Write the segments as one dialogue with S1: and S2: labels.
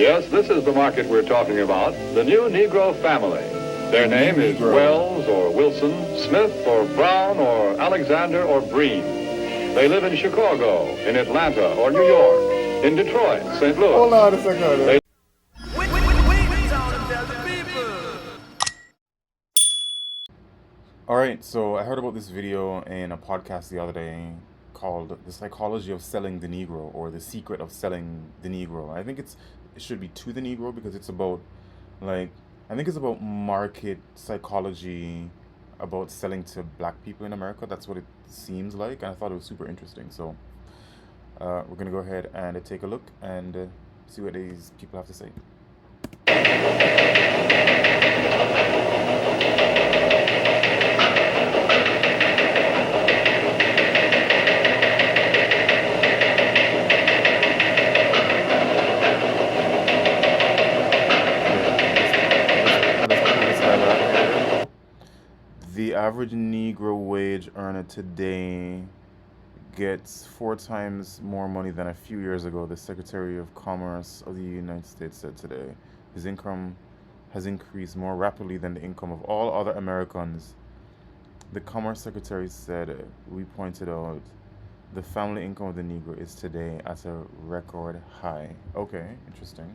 S1: Yes, this is the market we're talking about, the new Negro family. Their name is Wells or Wilson, Smith or Brown or Alexander or Breen. They live in Chicago, in Atlanta or New York, in Detroit, St. Louis.
S2: Hold on a second. Alright, so I heard about this video in a podcast the other day called The Psychology of Selling the Negro, or The Secret of Selling the Negro. I think it should be To the Negro, because it's about, like, I think it's about market psychology, about selling to black people in America. That's what it seems like, and I thought it was super interesting. So we're going to go ahead and take a look and see what these people have to say. The average Negro wage earner today gets 4 times more money than a few years ago, the Secretary of Commerce of the United States said today. His income has increased more rapidly than the income of all other Americans. The Commerce Secretary said, we pointed out, the family income of the Negro is today at a record high. Okay, interesting.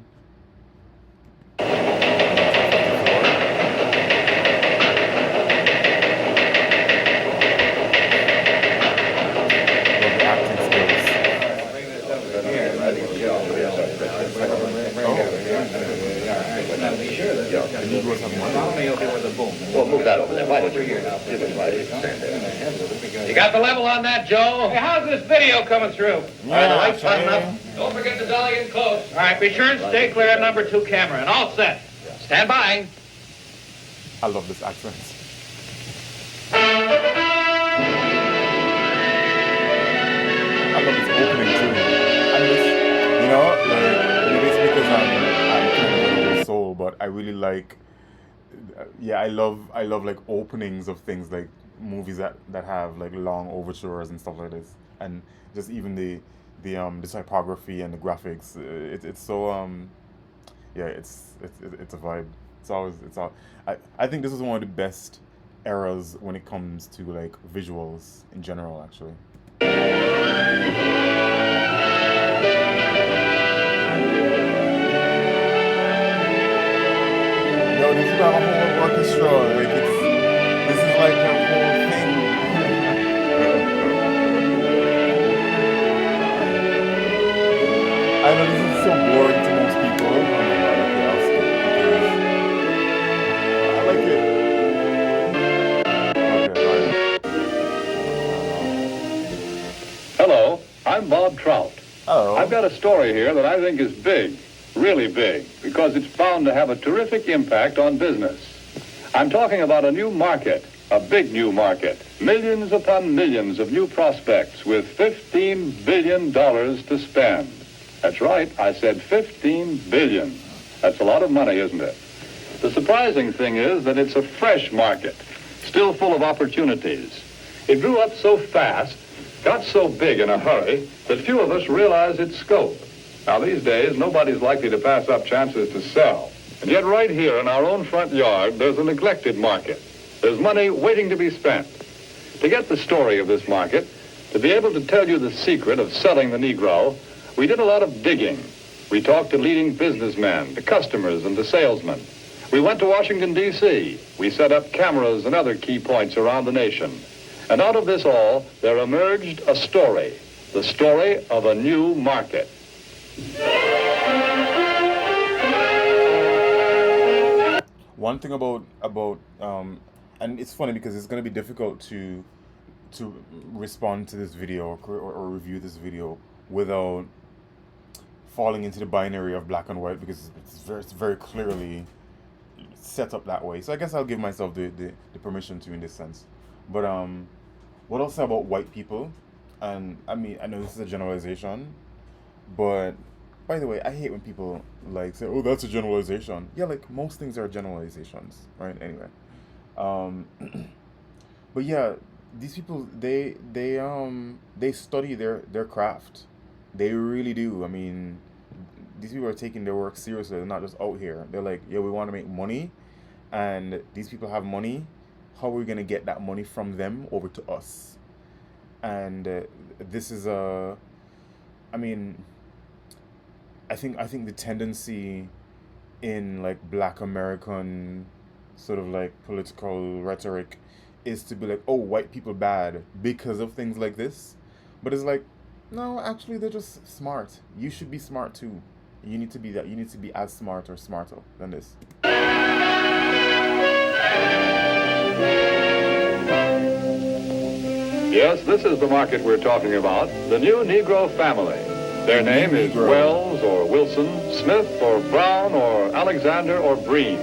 S3: Well, move that over there. Why don't you? You got the level on that, Joe?
S4: Hey, how's this video coming through?
S3: All right, the light's on enough.
S4: Don't forget to dolly in close. All right, be sure and stay clear of number 2 camera, and all set.
S3: Stand by.
S2: I love this accent. I love this opening too. And this, you know, like, maybe it's because I'm kind of a little soul, but I really like, yeah, I love like openings of things, like movies that have like long overtures and stuff like this, and just even the typography and the graphics. It's so yeah, it's a vibe. I think this is one of the best eras when it comes to like visuals in general, actually. Yo, this is like a whole orchestra. Like this is like a whole thing. I know this is so boring to most people. Oh my god, okay, I'll skip because I like it.
S1: Hello, I'm Bob Trout.
S2: Hello.
S1: I've got a story here that I think is big, really big, because it's bound to have a terrific impact on business. I'm talking about a new market, a big new market, millions upon millions of new prospects with $15 billion to spend. That's right, I said 15 billion. That's a lot of money, isn't it? The surprising thing is that it's a fresh market, still full of opportunities. It grew up so fast, got so big in a hurry, that few of us realize its scope. Now, these days, nobody's likely to pass up chances to sell. And yet right here in our own front yard, there's a neglected market. There's money waiting to be spent. To get the story of this market, to be able to tell you the secret of selling the Negro, we did a lot of digging. We talked to leading businessmen, to customers, and to salesmen. We went to Washington, D.C. We set up cameras and other key points around the nation. And out of this all, there emerged a story, the story of a new market.
S2: One thing about and it's funny because it's going to be difficult to respond to this video or review this video without falling into the binary of black and white, because it's very clearly set up that way. So I guess I'll give myself the permission to in this sense. But what I'll say about white people, and I mean, I know this is a generalization, but by the way, I hate when people like say, oh, that's a generalization. Yeah, like most things are generalizations, right? Anyway. But yeah, these people, they study their craft. They really do. I mean, these people are taking their work seriously. They're not just out here. They're like, yeah, we want to make money, and these people have money. How are we gonna get that money from them over to us? And this is a, I mean, I think the tendency in like Black American sort of like political rhetoric is to be like, oh, white people bad because of things like this. But it's like, no, actually they're just smart. You should be smart too. You need to be that. You need to be as smart or smarter than this.
S1: Yes, this is the market we're talking about, the new Negro family. Their name is Wells or Wilson, Smith or Brown or Alexander or Breen.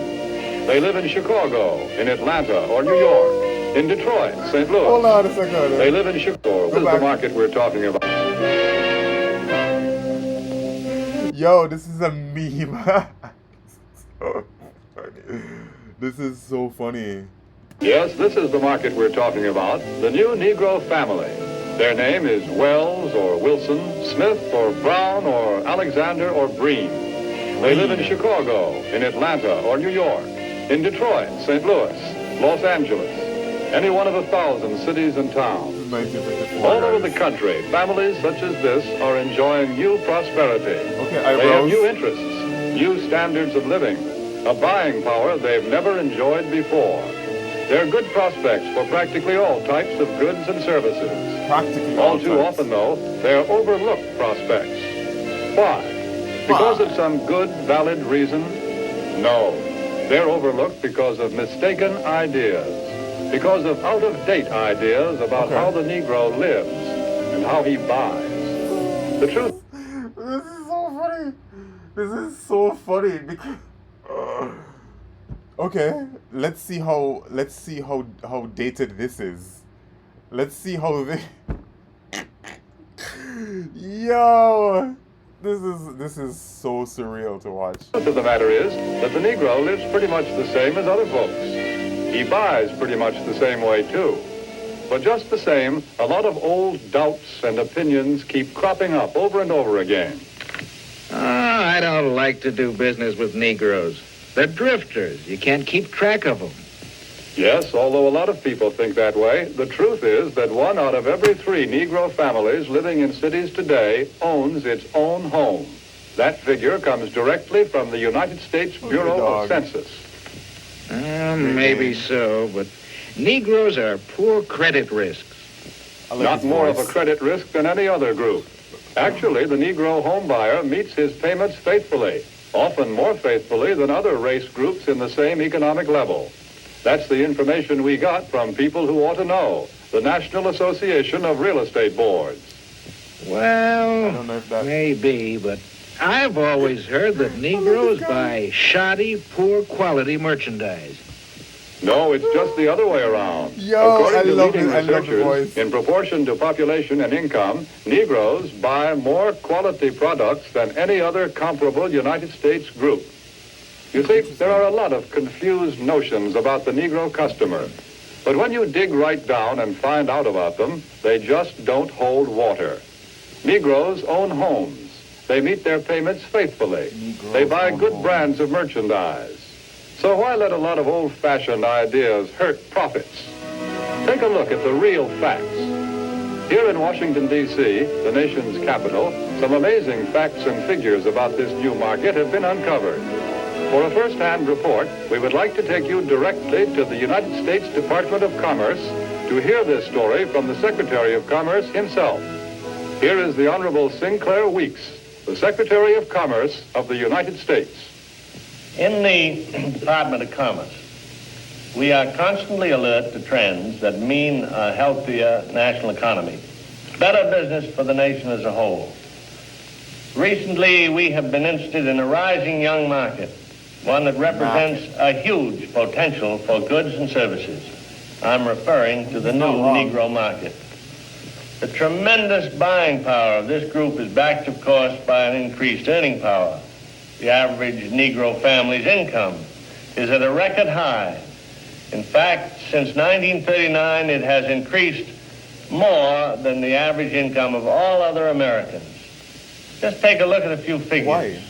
S1: They live in Chicago, in Atlanta or New York, in Detroit, St. Louis.
S2: Hold on a second.
S1: They live in Chicago. This is the market we're talking about.
S2: Yo, this is a meme. So funny. This is so funny.
S1: Yes, this is the market we're talking about, the new Negro family. Their name is Wells or Wilson, Smith or Brown or Alexander or Breen. They live in Chicago, in Atlanta or New York, in Detroit, St. Louis, Los Angeles, any one of 1,000 cities and towns. All over the country, families such as this are enjoying new prosperity. They have new interests, new standards of living, a buying power they've never enjoyed before. There are good prospects for practically all types of goods and services. All too often, though, they're overlooked prospects. Why? Because of some good, valid reason? No. They're overlooked because of mistaken ideas, because of out-of-date ideas about how the Negro lives and how he buys. The truth...
S2: This is so funny. This is so funny because... Okay, let's see how dated this is. Let's see how they... Yo, this is so surreal to watch.
S1: The truth of the matter is that the Negro lives pretty much the same as other folks. He buys pretty much the same way too. But just the same, a lot of old doubts and opinions keep cropping up over and over again.
S4: I don't like to do business with Negroes. They're drifters. You can't keep track of them.
S1: Yes, although a lot of people think that way, the truth is that 1 out of every 3 Negro families living in cities today owns its own home. That figure comes directly from the United States Bureau of Census.
S4: Maybe so, but Negroes are poor credit risks.
S1: Not more of a credit risk than any other group. Actually, the Negro home buyer meets his payments faithfully, often more faithfully than other race groups in the same economic level. That's the information we got from people who ought to know, the National Association of Real Estate Boards.
S4: Well,
S2: I don't know if that...
S4: maybe, but I've always heard that Negroes buy shoddy, poor quality merchandise.
S1: No, it's just the other way around.
S2: Yo,
S1: according to leading
S2: I love the voice.
S1: researchers, in proportion to population and income, Negroes buy more quality products than any other comparable United States group. You see, there are a lot of confused notions about the Negro customer. But when you dig right down and find out about them, they just don't hold water. Negroes own homes. They meet their payments faithfully. They buy good brands of merchandise. So why let a lot of old-fashioned ideas hurt profits? Take a look at the real facts. Here in Washington, D.C., the nation's capital, some amazing facts and figures about this new market have been uncovered. For a first-hand report, we would like to take you directly to the United States Department of Commerce to hear this story from the Secretary of Commerce himself. Here is the Honorable Sinclair Weeks, the Secretary of Commerce of the United States.
S5: In the Department of Commerce, we are constantly alert to trends that mean a healthier national economy, better business for the nation as a whole. Recently, we have been interested in a rising young market, one that represents a huge potential for goods and services. I'm referring to the new Negro market. The tremendous buying power of this group is backed, of course, by an increased earning power. The average Negro family's income is at a record high. In fact, since 1939, it has increased more than the average income of all other Americans. Just take a look at a few figures.
S2: Why?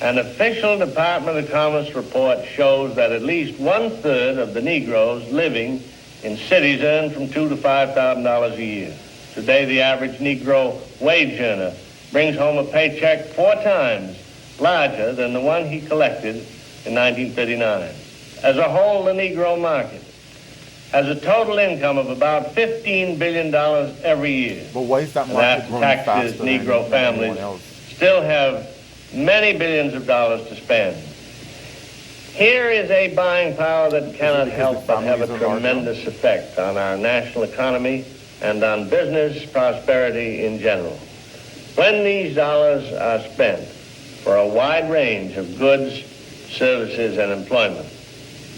S5: An official Department of Commerce report shows that at least 1/3 of the Negroes living in cities earn from $2,000 to $5,000 a year. Today, the average Negro wage earner brings home a paycheck 4 times larger than the one he collected in 1939. As a whole, the Negro market has a total income of about $15 billion every year.
S2: But why is that
S5: And
S2: market
S5: after
S2: growing
S5: taxes,
S2: faster
S5: Negro
S2: than
S5: families
S2: anyone else?
S5: still have many billions of dollars to spend. Here is a buying power that cannot help but have a tremendous effect on our national economy and on business prosperity in general. When these dollars are spent for a wide range of goods, services, and employment,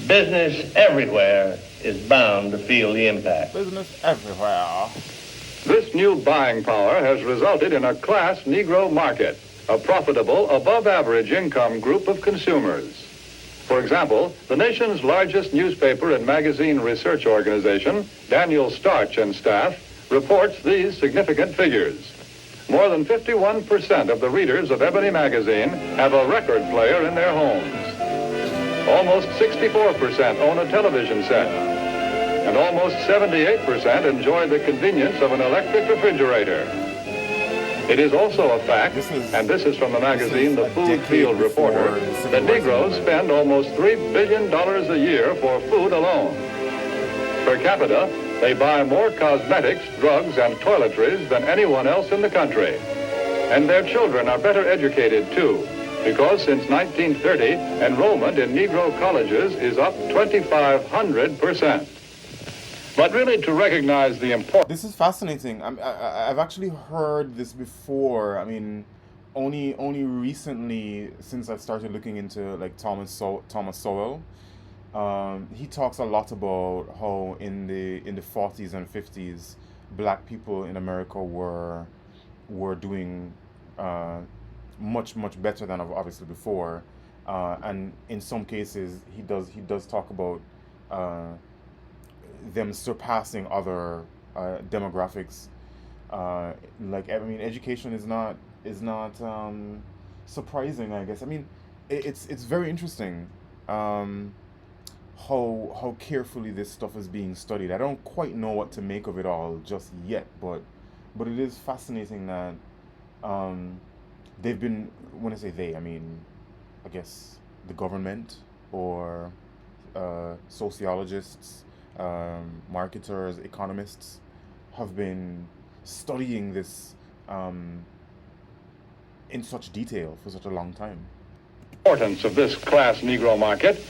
S5: business everywhere is bound to feel the impact.
S2: Business everywhere.
S1: This new buying power has resulted in a class Negro market, a profitable, above-average income group of consumers. For example, the nation's largest newspaper and magazine research organization, Daniel Starch and staff, reports these significant figures. More than 51% of the readers of Ebony magazine have a record player in their homes. Almost 64% own a television set. And almost 78% enjoy the convenience of an electric refrigerator. It is also a fact, and this is from the magazine The Food Field Reporter, that Negroes spend almost $3 billion a year for food alone. Per capita, they buy more cosmetics, drugs, and toiletries than anyone else in the country. And their children are better educated, too, because since 1930, enrollment in Negro colleges is up 2,500%. But really, to recognize the importance...
S2: This is fascinating. I've actually heard this before. I mean, only recently, since I've started looking into like Thomas Sowell, he talks a lot about how in the 40s and 50s, black people in America were doing much better than obviously before, and in some cases he does talk about them surpassing other demographics. Like, I mean, education is not surprising, I guess. I mean, it's very interesting how carefully this stuff is being studied. I don't quite know what to make of it all just yet, but it is fascinating that they've been, when I say they, I mean, I guess the government or sociologists, marketers, economists have been studying this in such detail for such a long time.
S1: Importance of this class Negro market,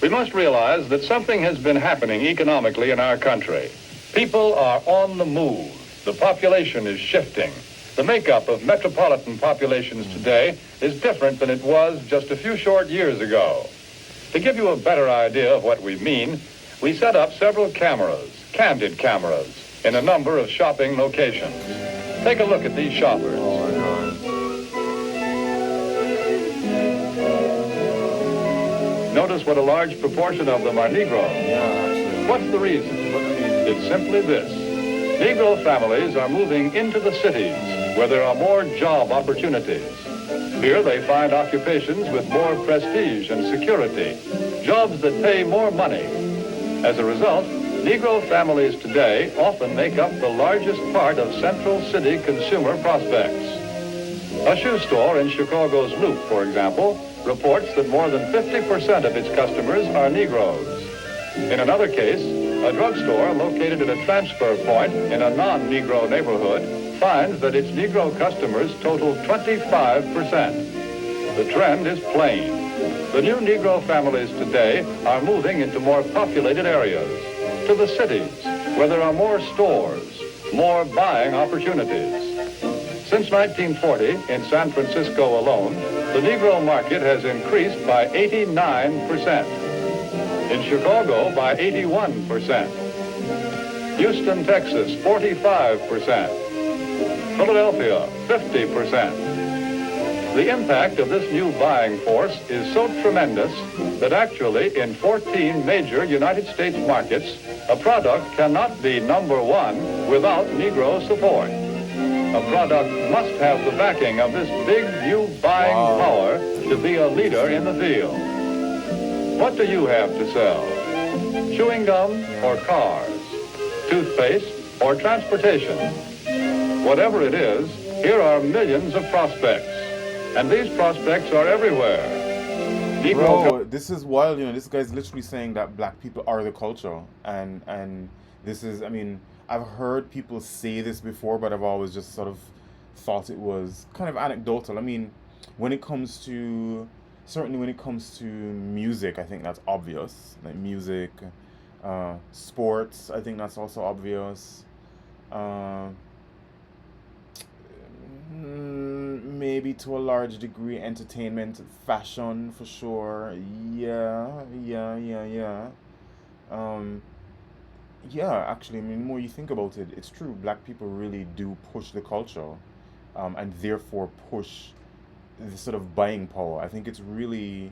S1: we must realize that something has been happening economically in our country. People are on the move. The population is shifting. The makeup of metropolitan populations today is different than it was just a few short years ago. To give you a better idea of what we mean, we set up several cameras, candid cameras, in a number of shopping locations. Take a look at these shoppers. Notice what a large proportion of them are Negro. What's the reason? It's simply this. Negro families are moving into the cities where there are more job opportunities. Here they find occupations with more prestige and security, jobs that pay more money. As a result, Negro families today often make up the largest part of Central City consumer prospects. A shoe store in Chicago's Loop, for example, reports that more than 50% of its customers are Negroes. In another case, a drugstore located at a transfer point in a non-Negro neighborhood finds that its Negro customers total 25%. The trend is plain. The new Negro families today are moving into more populated areas, to the cities, where there are more stores, more buying opportunities. Since 1940, in San Francisco alone, the Negro market has increased by 89%. In Chicago, by 81%. Houston, Texas, 45%. Philadelphia, 50%. The impact of this new buying force is so tremendous that actually in 14 major United States markets, a product cannot be number one without Negro support. A product must have the backing of this big new buying power to to be a leader in the field. What do you have to sell? Chewing gum or cars? Toothpaste or transportation? Whatever it is, here are millions of prospects. And these prospects are everywhere.
S2: Bro, this is wild. This guy's literally saying that black people are the culture. And this is, I mean, I've heard people say this before, but I've always just sort of thought it was kind of anecdotal. I mean, certainly when it comes to music, I think that's obvious. Like music, sports, I think that's also obvious. Maybe to a large degree, entertainment, fashion, for sure. Yeah. Actually, I mean, the more you think about it, it's true. Black people really do push the culture, and therefore push the sort of buying power. I think it's really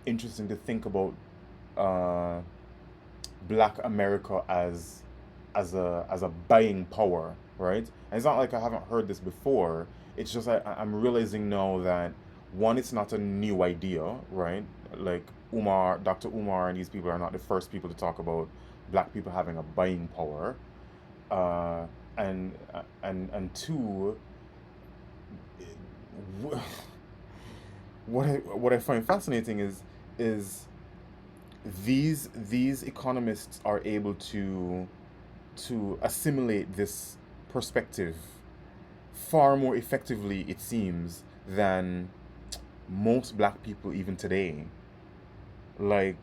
S2: interesting to think about Black America as a buying power, right? And it's not like I haven't heard this before. It's just I'm realizing now that, one, it's not a new idea, right? Like Dr. Umar and these people are not the first people to talk about black people having a buying power. And two, what I find fascinating is these economists are able to assimilate this perspective far more effectively, it seems, than most black people even today. Like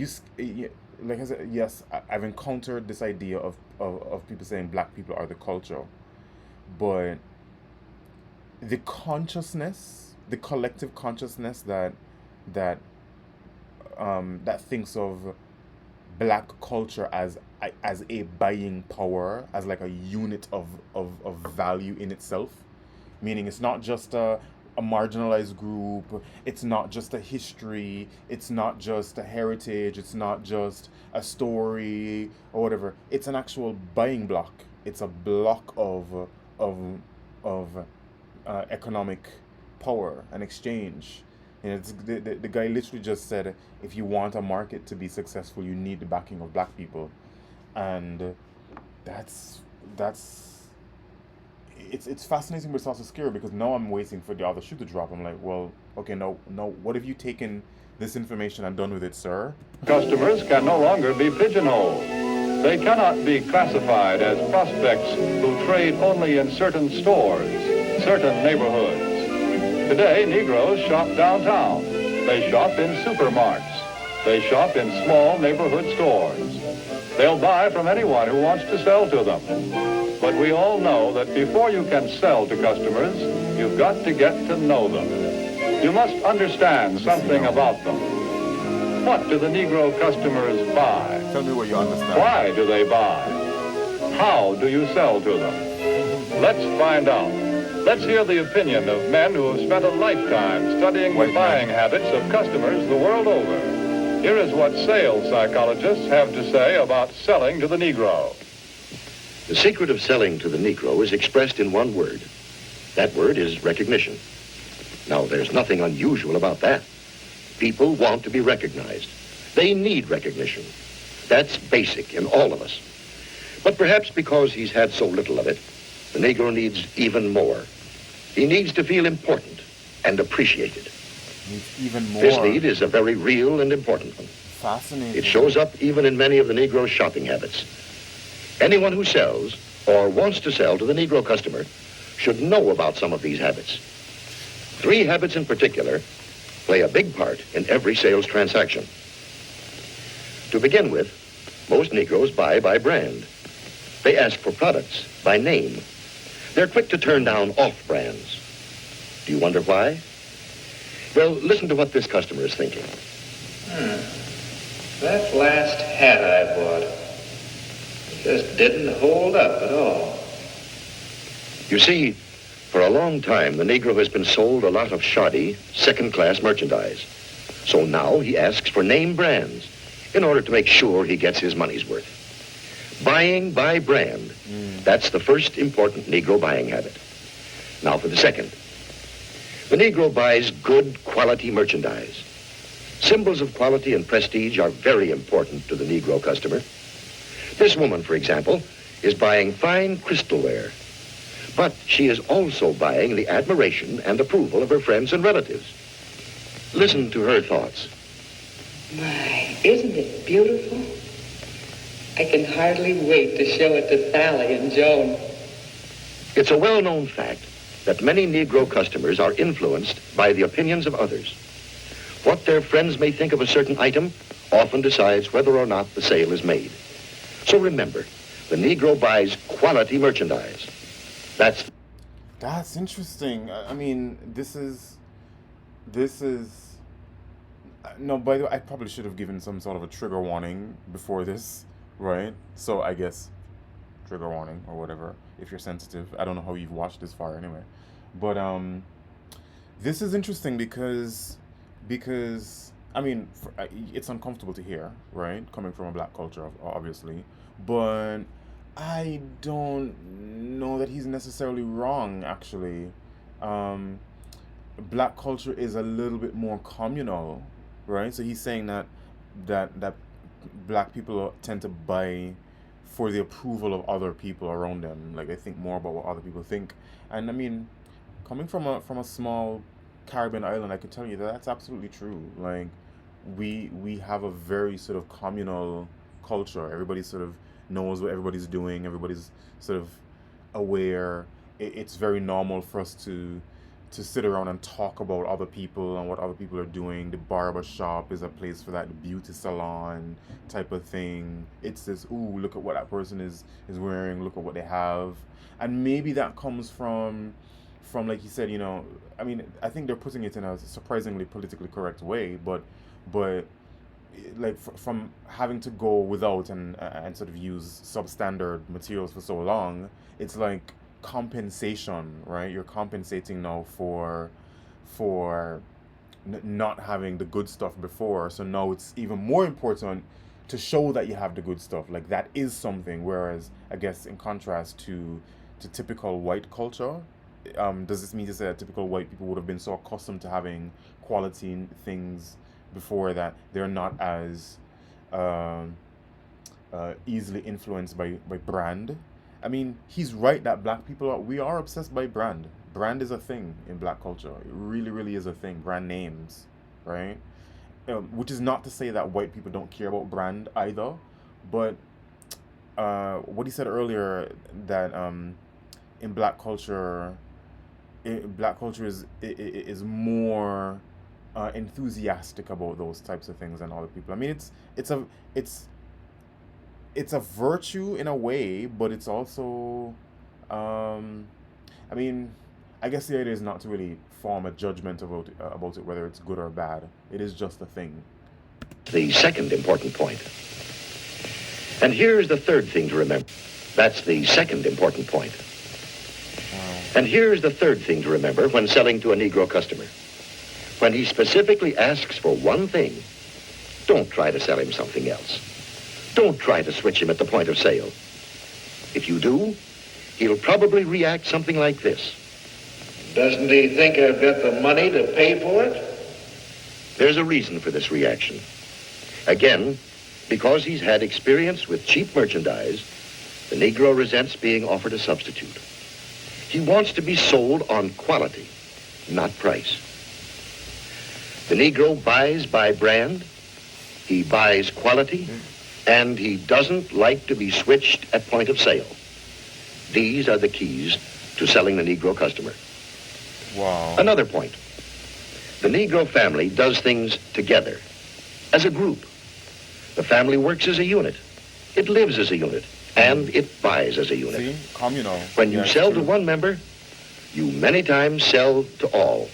S2: I said, yes, I've encountered this idea of people saying black people are the culture, but the consciousness, the collective consciousness that thinks of black culture as a buying power, as like a unit of value in itself, meaning it's not just a marginalized group, it's not just a history, it's not just a heritage, it's not just a story or whatever. It's an actual buying block. It's a block of economic power and exchange. And it's the guy literally just said, if you want a market to be successful, you need the backing of black people. And it's fascinating, but it's also scary, because now I'm waiting for the other shoe to drop. I'm like, well, okay, no, what have you taken this information and done with it, sir?
S1: Customers can no longer be pigeonholed. They cannot be classified as prospects who trade only in certain stores, certain neighborhoods. Today, Negroes shop downtown. They shop in supermarkets. They shop in small neighborhood stores. They'll buy from anyone who wants to sell to them. But we all know that before you can sell to customers, you've got to get to know them. You must understand something about them. What do the Negro customers buy?
S2: Tell me what you understand.
S1: Why do they buy? How do you sell to them? Let's find out. Let's hear the opinion of men who have spent a lifetime studying the buying habits of customers the world over. Here is what sales psychologists have to say about selling to the Negro.
S6: The secret of selling to the Negro is expressed in one word. That word is recognition. Now, there's nothing unusual about that. People want to be recognized. They need recognition. That's basic in all of us. But perhaps because he's had so little of it, the Negro needs even more. He needs to feel important and appreciated.
S2: Even more.
S6: This need is a very real and important one.
S2: Fascinating.
S6: It shows up even in many of the Negro's shopping habits. Anyone who sells or wants to sell to the Negro customer should know about some of these habits. 3 habits in particular play a big part in every sales transaction. To begin with, most Negroes buy by brand. They ask for products by name. They're quick to turn down off brands. Do you wonder why? Well, listen to what this customer is thinking.
S4: That last hat I bought just didn't hold up at all.
S6: You see, for a long time, the Negro has been sold a lot of shoddy, second-class merchandise. So now he asks for name brands in order to make sure he gets his money's worth. Buying by brand, that's the first important Negro buying habit. Now for the second. The Negro buys good quality merchandise. Symbols of quality and prestige are very important to the Negro customer. This woman, for example, is buying fine crystalware, but she is also buying the admiration and approval of her friends and relatives. Listen to her thoughts.
S7: My, isn't it beautiful? I can hardly wait to show it to Sally and Joan.
S6: It's a well-known fact that many Negro customers are influenced by the opinions of others. What their friends may think of a certain item often decides whether or not the sale is made. So remember, the Negro buys quality merchandise.
S2: That's interesting. I mean, this is. No, by the way, I probably should have given some sort of a trigger warning before this, right? So I guess trigger warning or whatever if you're sensitive. I don't know how you've watched this far anyway, but this is interesting because I mean it's uncomfortable to hear, right? Coming from a black culture, obviously, but I don't know that he's necessarily wrong. Actually, black culture is a little bit more communal, right? So he's saying that black people tend to buy for the approval of other people around them. Like, they think more about what other people think. And I mean, coming from a small Caribbean island, I can tell you that that's absolutely true. Like, we have a very sort of communal culture. Everybody sort of knows what everybody's doing. Everybody's sort of aware. It's very normal for us to sit around and talk about other people and what other people are doing. The barber shop is a place for that. The beauty salon type of thing. It's this, ooh, look at what that person is wearing. Look at what they have. And maybe that comes from like you said, you know, I mean, I think they're putting it in a surprisingly politically correct way, but like from having to go without and sort of use substandard materials for so long, it's like compensation, right? You're compensating now for not having the good stuff before, so now it's even more important to show that you have the good stuff. Like, that is something. Whereas, I guess, in contrast to typical white culture, does this mean to say that typical white people would have been so accustomed to having quality things before that they're not as easily influenced by brand? I mean, he's right that black people we are obsessed by brand. Brand is a thing in black culture. It really, really is a thing. Brand names, right? Which is not to say that white people don't care about brand either, but what he said earlier, that in black culture is more enthusiastic about those types of things than other people. I mean, it's a virtue in a way, but it's also, I mean, I guess the idea is not to really form a judgment about it, whether it's good or bad. It is just a thing.
S6: The second important point. And here's the third thing to remember. That's the second important point. And here's the third thing to remember when selling to a Negro customer. When he specifically asks for one thing, don't try to sell him something else. Don't try to switch him at the point of sale. If you do, he'll probably react something like this.
S4: Doesn't he think I've got the money to pay for it?
S6: There's a reason for this reaction. Again, because he's had experience with cheap merchandise, the Negro resents being offered a substitute. He wants to be sold on quality, not price. The Negro buys by brand, he buys quality, and he doesn't like to be switched at point of sale. These are the keys to selling the Negro customer.
S2: Wow.
S6: Another point. The Negro family does things together, as a group. The family works as a unit. It lives as a unit, and it buys as a unit.
S2: See? Communal.
S6: When you sell to one member, you many times sell to all.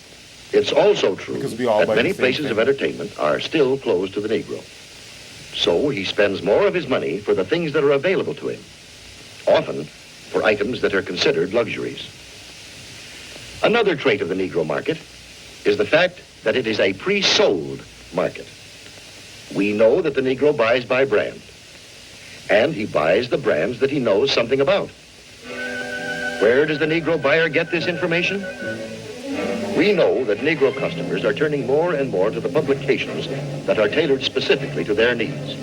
S6: It's also true that many places of entertainment are still closed to the Negro. So he spends more of his money for the things that are available to him, often for items that are considered luxuries. Another trait of the Negro market is the fact that it is a pre-sold market. We know that the Negro buys by brand, and he buys the brands that he knows something about. Where does the Negro buyer get this information? We know that Negro customers are turning more and more to the publications that are tailored specifically to their needs,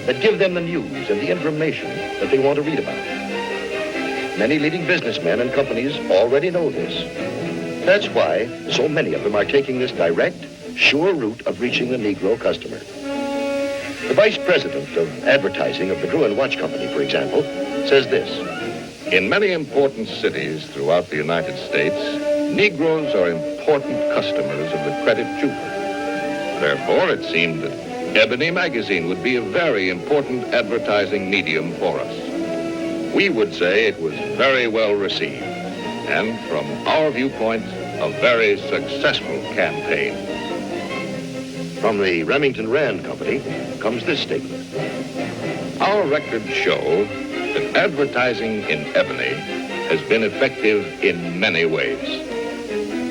S6: that give them the news and the information that they want to read about. Many leading businessmen and companies already know this. That's why so many of them are taking this direct, sure route of reaching the Negro customer. The vice president of advertising of the Gruen Watch Company, for example, says this.
S8: In many important cities throughout the United States, Negroes are important customers of the credit jeweler. Therefore, it seemed that Ebony magazine would be a very important advertising medium for us. We would say it was very well received, and from our viewpoint, a very successful campaign.
S6: From the Remington Rand Company comes this statement.
S8: Our records show that advertising in Ebony has been effective in many ways.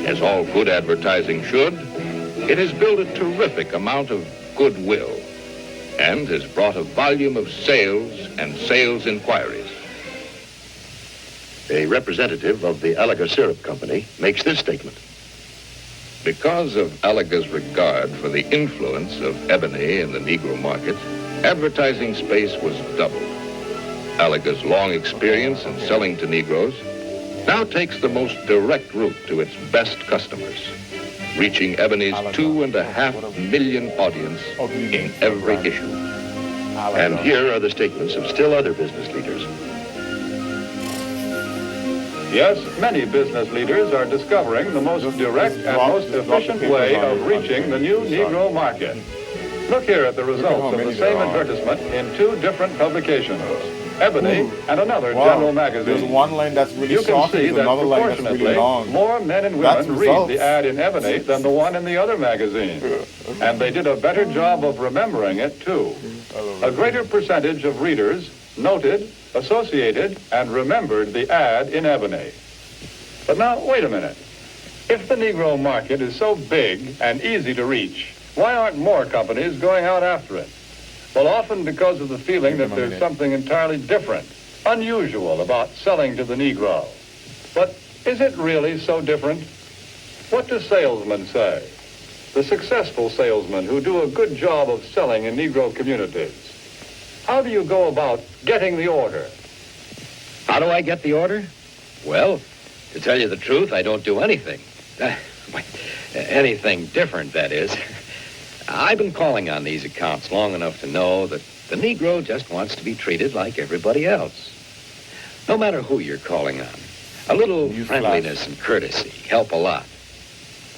S8: As all good advertising should, it has built a terrific amount of goodwill and has brought a volume of sales and sales inquiries.
S6: A representative of the Alaga Syrup Company makes this statement.
S8: Because of Alaga's regard for the influence of Ebony in the Negro market, advertising space was doubled. Alaga's long experience in selling to Negroes now takes the most direct route to its best customers, reaching Ebony's 2.5 million audience in every issue.
S6: And here are the statements of still other business leaders.
S1: Yes, many business leaders are discovering the most direct and most efficient way of reaching the new Negro market. Look here at the results of the same advertisement in two different publications, Ebony and another general magazine.
S2: There's one line that's really
S1: you can
S2: short,
S1: see
S2: and
S1: that
S2: another line that's really
S1: proportionately
S2: long.
S1: more men and women read the ad in Ebony than the one in the other magazine. And they did a better job of remembering it, too. A greater percentage of readers noted, associated, and remembered the ad in Ebony. But now, wait a minute. If the Negro market is so big and easy to reach, why aren't more companies going out after it? Well, often because of the feeling that there's something entirely different, unusual about selling to the Negro. But is it really so different? What do salesmen say? The successful salesmen who do a good job of selling in Negro communities. How do you go about getting the order?
S3: How do I get the order? Well, to tell you the truth, I don't do anything. Anything different, that is. I've been calling on these accounts long enough to know that the Negro just wants to be treated like everybody else. No matter who you're calling on, a little friendliness and courtesy help a lot.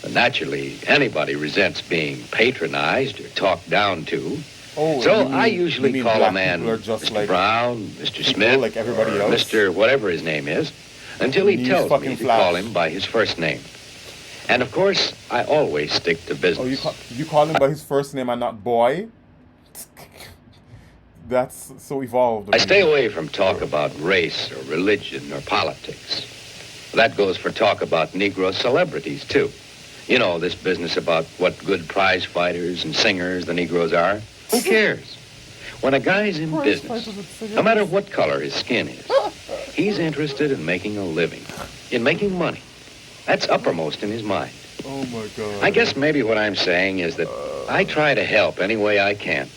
S3: But naturally, anybody resents being patronized or talked down to. So I usually call a man Mr. Like Brown, Mr. Smith,
S2: like everybody else?
S3: Mr. whatever his name is, until he tells me to call him by his first name. And of course, I always stick to business.
S2: Oh, you call him by his first name and not boy? That's so evolved.
S3: I stay away from talk about race or religion or politics. That goes for talk about Negro celebrities, too. You know, this business about what good prize fighters and singers the Negroes are. Who cares? When a guy's in business, no matter what color his skin is, he's interested in making a living, in making money. That's uppermost in his mind.
S2: Oh, my God.
S3: I guess maybe what I'm saying is that I try to help any way I can.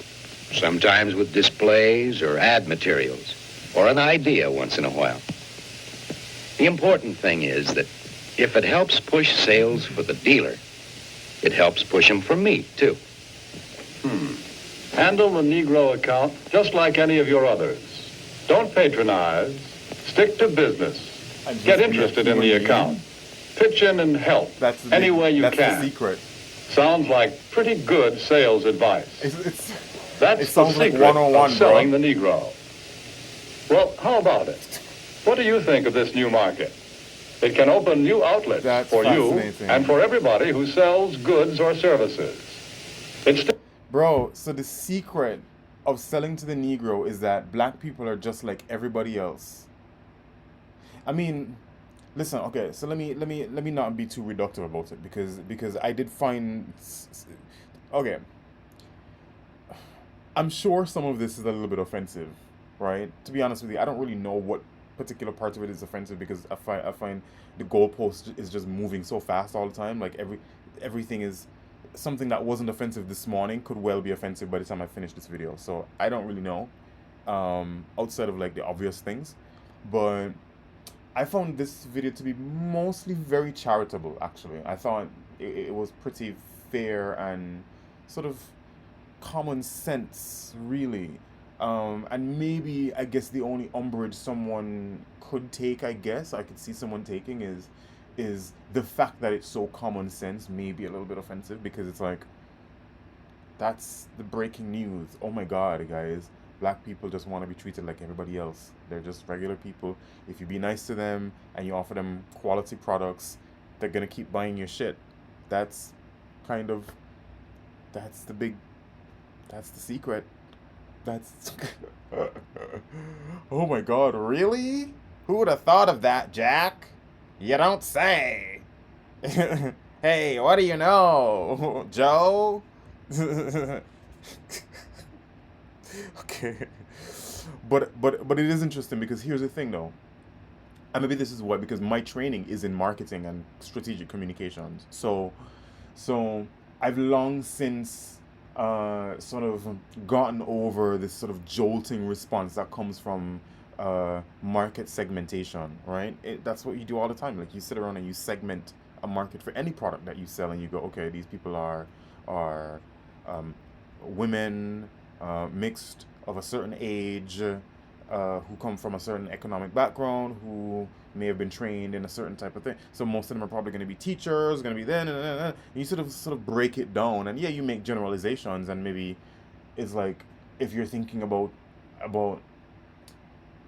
S3: Sometimes with displays or ad materials, or an idea once in a while. The important thing is that if it helps push sales for the dealer, it helps push them for me, too.
S1: Handle the Negro account just like any of your others. Don't patronize. Stick to business. Get interested in the account. Pitch in and help any way you can.
S2: That's the secret.
S1: Sounds like pretty good sales advice. That's the secret of selling the Negro. Well, how about it? What do you think of this new market? It can open new outlets for you and for everybody who sells goods or services.
S2: Bro, so the secret of selling to the Negro is that black people are just like everybody else. I mean, listen, okay, so let me not be too reductive about it because I did find, okay, I'm sure some of this is a little bit offensive, right? To be honest with you, I don't really know particular part of it is offensive because I find the goalpost is just moving so fast all the time. Like everything is something that wasn't offensive this morning could well be offensive by the time I finish this video. So I don't really know, outside of like the obvious things, but I found this video to be mostly very charitable. Actually, I thought it was pretty fair and sort of common sense, really. And maybe I guess the only umbrage someone could take, I guess I could see someone taking is the fact that it's so common sense, maybe a little bit offensive because it's like that's the breaking news. Oh my God, guys. Black people just want to be treated like everybody else. They're just regular people. If you be nice to them and you offer them quality products, they're going to keep buying your shit. That's kind of, that's the secret. That's, oh my God, really? Who would have thought of that, Jack? You don't say. Hey, what do you know, Joe? Okay, but it is interesting because here's the thing though, and maybe this is why, because my training is in marketing and strategic communications. So I've long since sort of gotten over this sort of jolting response that comes from market segmentation, right? That's what you do all the time. Like you sit around and you segment a market for any product that you sell, and you go, okay, these people are women, mixed of a certain age, who come from a certain economic background, who may have been trained in a certain type of thing. So most of them are probably going to be teachers, going to be then, and you sort of break it down, and yeah, you make generalizations, and maybe it's like if you're thinking about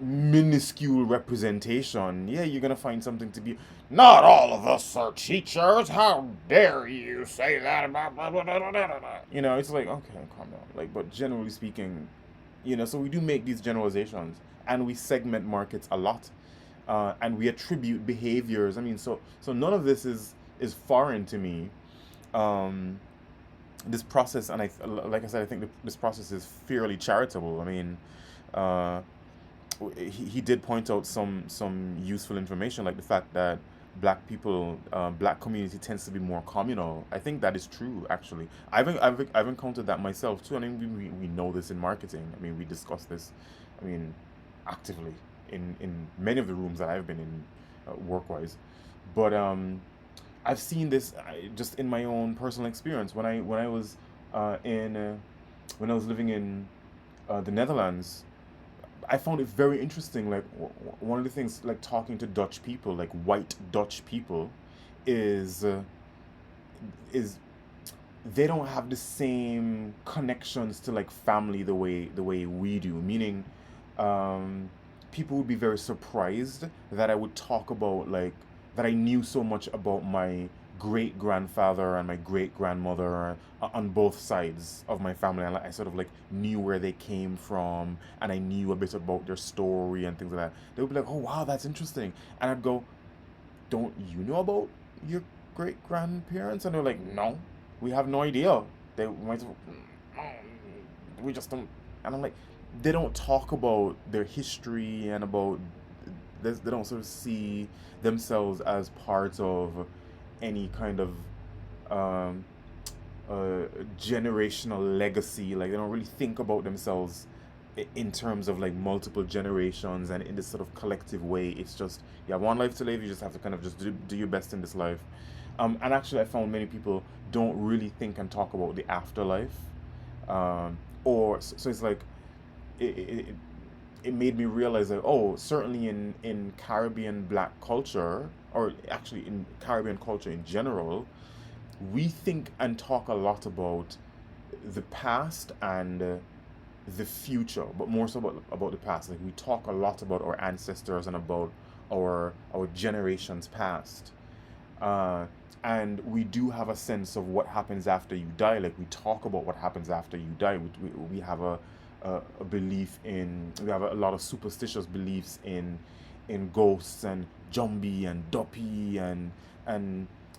S2: minuscule representation, yeah, you're gonna find something to be. Not all of us are teachers. How dare you say that about blah, blah, blah, blah, blah, blah. You know, it's like, okay, calm down. Like, but generally speaking, you know, so we do make these generalizations, and we segment markets a lot, and we attribute behaviors. I mean, so none of this is foreign to me. This process, and like I said, I think this process is fairly charitable. I mean, he did point out some useful information, like the fact that black community tends to be more communal. I think that is true, actually. I've encountered that myself too. I mean, we know this in marketing. I mean, we discuss this, I mean, actively in many of the rooms that I've been in, work-wise. But I've seen this just in my own personal experience when I was living in the Netherlands. I found it very interesting. Like one of the things, like talking to Dutch people, like white Dutch people, is they don't have the same connections to like family the way we do. Meaning, people would be very surprised that I would talk about like that I knew so much about my great grandfather and my great grandmother on both sides of my family, and I sort of like knew where they came from, and I knew a bit about their story and things like that. They would be like, "Oh wow, that's interesting," and I'd go, "Don't you know about your great grandparents?" And they're like, "No, we have no idea." They might, we just don't. And I'm like, they don't talk about their history and about this. They don't sort of see themselves as part of any kind of generational legacy. Like they don't really think about themselves in terms of like multiple generations and in this sort of collective way. It's just, you have one life to live, you just have to kind of just do your best in this life. And actually I found many people don't really think and talk about the afterlife. So it's like it made me realize that, oh, certainly in Caribbean black culture, or actually in Caribbean culture in general, we think and talk a lot about the past and the future, but more so about the past. Like we talk a lot about our ancestors and about our generations past. And we do have a sense of what happens after you die. Like we talk about what happens after you die. We have a belief in, we have a lot of superstitious beliefs in ghosts and Jumbi and Duppy and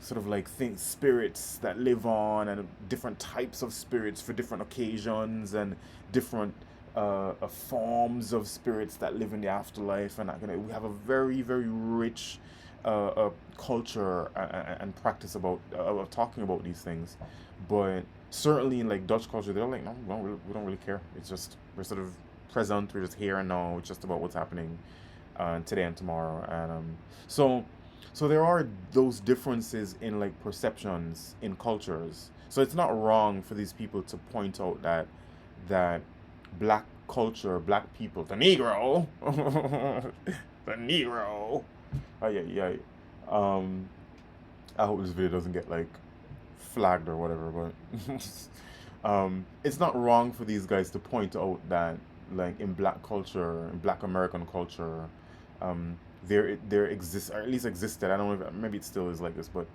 S2: sort of like spirits that live on, and different types of spirits for different occasions and different forms of spirits that live in the afterlife, and we have a very, very rich culture and practice about talking about these things. But certainly in like Dutch culture, they're like, no, we don't really care. It's just we're sort of present. We're just here and now. It's just about what's happening today and tomorrow. And so there are those differences in like perceptions in cultures. So it's not wrong for these people to point out that black culture, black people, the Negro, the Negro. Oh yeah. I hope this video doesn't get like flagged or whatever, but it's not wrong for these guys to point out that like in black culture, in black American culture, there exists, or at least existed. I don't know if maybe it still is like this, but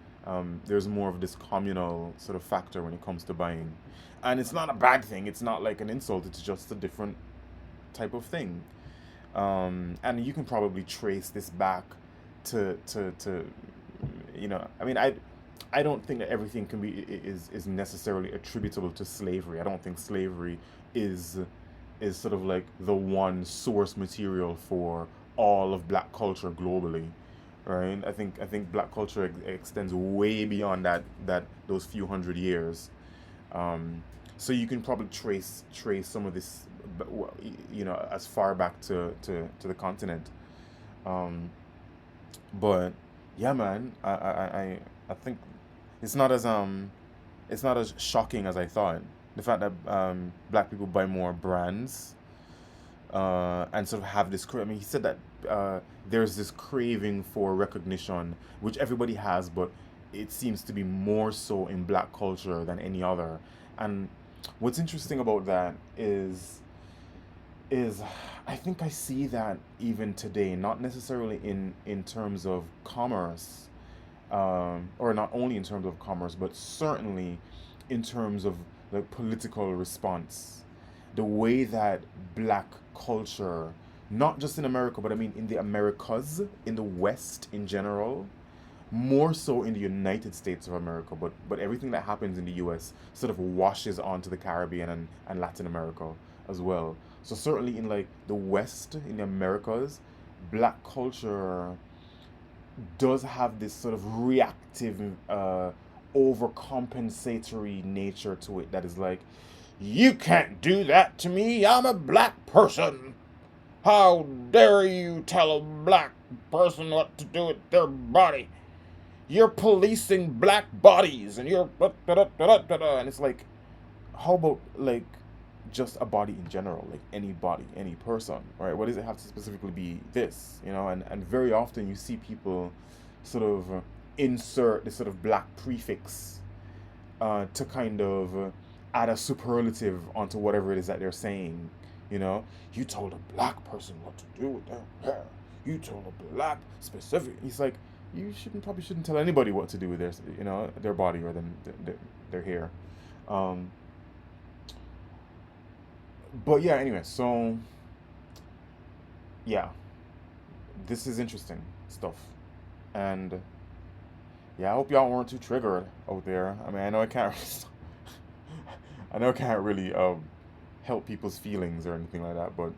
S2: there's more of this communal sort of factor when it comes to buying, and it's not a bad thing. It's not like an insult. It's just a different type of thing, and you can probably trace this back to I mean, I don't think that everything is necessarily attributable to slavery. I don't think slavery is sort of like the one source material for all of black culture globally, right? I think black culture extends way beyond those few hundred years. So you can probably trace some of this, as far back to the continent. But yeah, man, I think it's not as shocking as I thought. The fact that black people buy more brands and sort of have this. I mean, he said that there's this craving for recognition, which everybody has, but it seems to be more so in black culture than any other. And what's interesting about that is I think I see that even today, not necessarily in terms of commerce, or not only in terms of commerce, but certainly in terms of like political response. The way that black culture, not just in America, but I mean in the Americas, in the West in general, more so in the United States of America, but everything that happens in the US sort of washes onto the Caribbean and Latin America as well. So certainly in like the West, in the Americas, black culture does have this sort of reactive, overcompensatory nature to it that is like, you can't do that to me, I'm a black person. How dare you tell a black person what to do with their body? You're policing black bodies and you're and it's like, how about like just a body in general, like any body, any person, right? What does it have to specifically be this, and very often you see people sort of insert this sort of black prefix to kind of add a superlative onto whatever it is that they're saying. You told a black person what to do with their hair. You told a black specific. It's like, you probably shouldn't tell anybody what to do with their body or their hair. But yeah, anyway, so yeah, this is interesting stuff, and yeah, I hope y'all weren't too triggered out there. I mean, I know I can't really help people's feelings or anything like that, but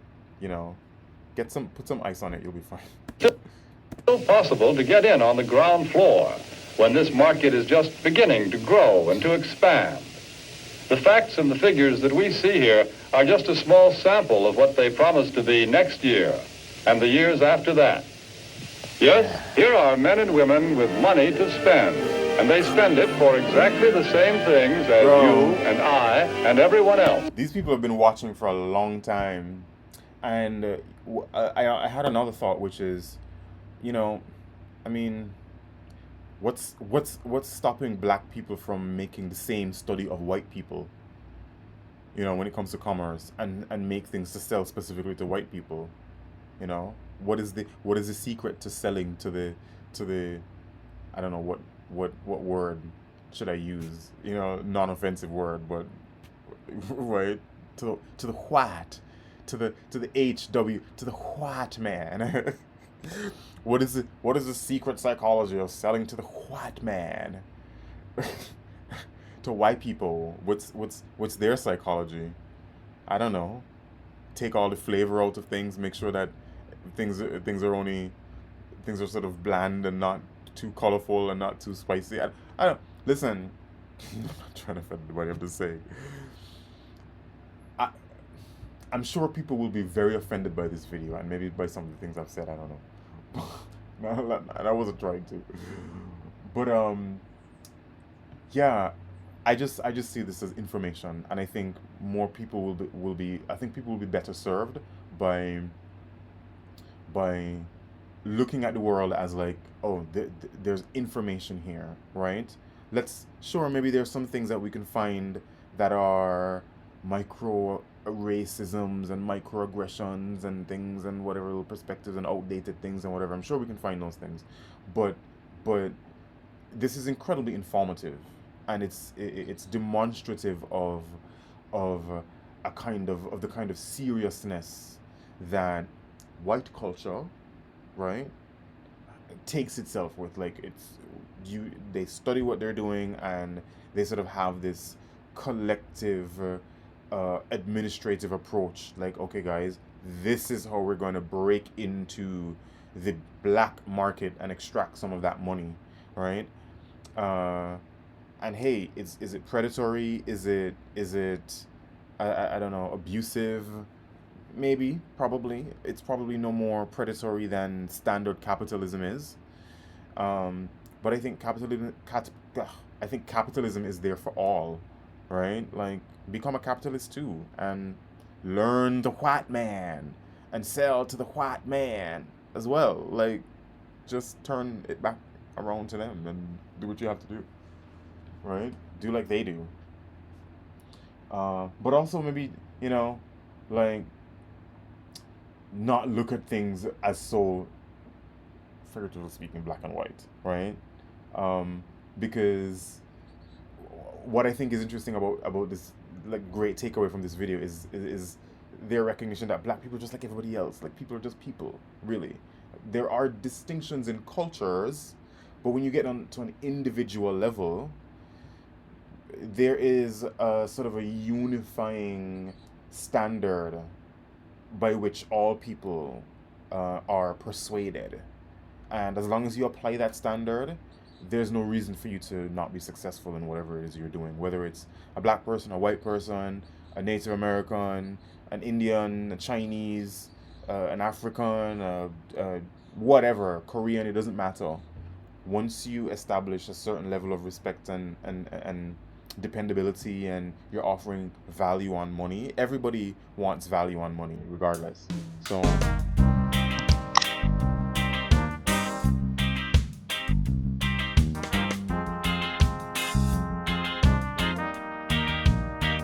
S2: put some ice on it, you'll be fine.
S1: Still possible to get in on the ground floor when this market is just beginning to grow and to expand. The facts and the figures that we see here are just a small sample of what they promise to be next year and the years after that. Yes, here are men and women with money to spend, and they spend it for exactly the same things as you and I and everyone else.
S2: These people have been watching for a long time, and I had another thought, which is, I mean, what's stopping black people from making the same study of white people, when it comes to commerce, and make things to sell specifically to white people? What is the secret to selling to the I don't know what word should I use, non-offensive word, but right, to the white, to the HW, to the white man. What is the secret psychology of selling to the white man? To white people, what's their psychology? I don't know. take all the flavor out of things, make sure that things are sort of bland and not too colorful and not too spicy. I don't listen. I'm not trying to offend anybody. I'm just saying. I'm sure people will be very offended by this video and maybe by some of the things I've said. I don't know. No, I wasn't trying to. But yeah, I just see this as information, and I think more people will be. I think people will be better served by looking at the world as like, oh, there's information here, right? Sure, maybe there's some things that we can find that are micro racisms and microaggressions and things and whatever little perspectives and outdated things and whatever. I'm sure we can find those things, but this is incredibly informative, and it's demonstrative of the kind of seriousness that white culture, right, takes itself with. Like, they study what they're doing, and they sort of have this collective administrative approach. Like, okay guys, this is how we're going to break into the black market and extract some of that money, right? And hey, is it predatory? Is it I don't know, abusive? Maybe, probably. It's probably no more predatory than standard capitalism is. But I think capitalism is there for all, right? Like, become a capitalist too, and learn the white man and sell to the white man as well. Like, just turn it back around to them and do what you have to do, right? Do like they do. But also maybe, like, not look at things as so, figuratively speaking, black and white, right? Because what I think is interesting about this, like, great takeaway from this video is their recognition that black people are just like everybody else. Like, people are just people, really. There are distinctions in cultures, but when you get on to an individual level, there is a sort of a unifying standard by which all people are persuaded. And as long as you apply that standard, there's no reason for you to not be successful in whatever it is you're doing. Whether it's a black person, a white person, a Native American, an Indian, a Chinese, an African, whatever, Korean, it doesn't matter. Once you establish a certain level of respect and dependability, and you're offering value on money, everybody wants value on money regardless. So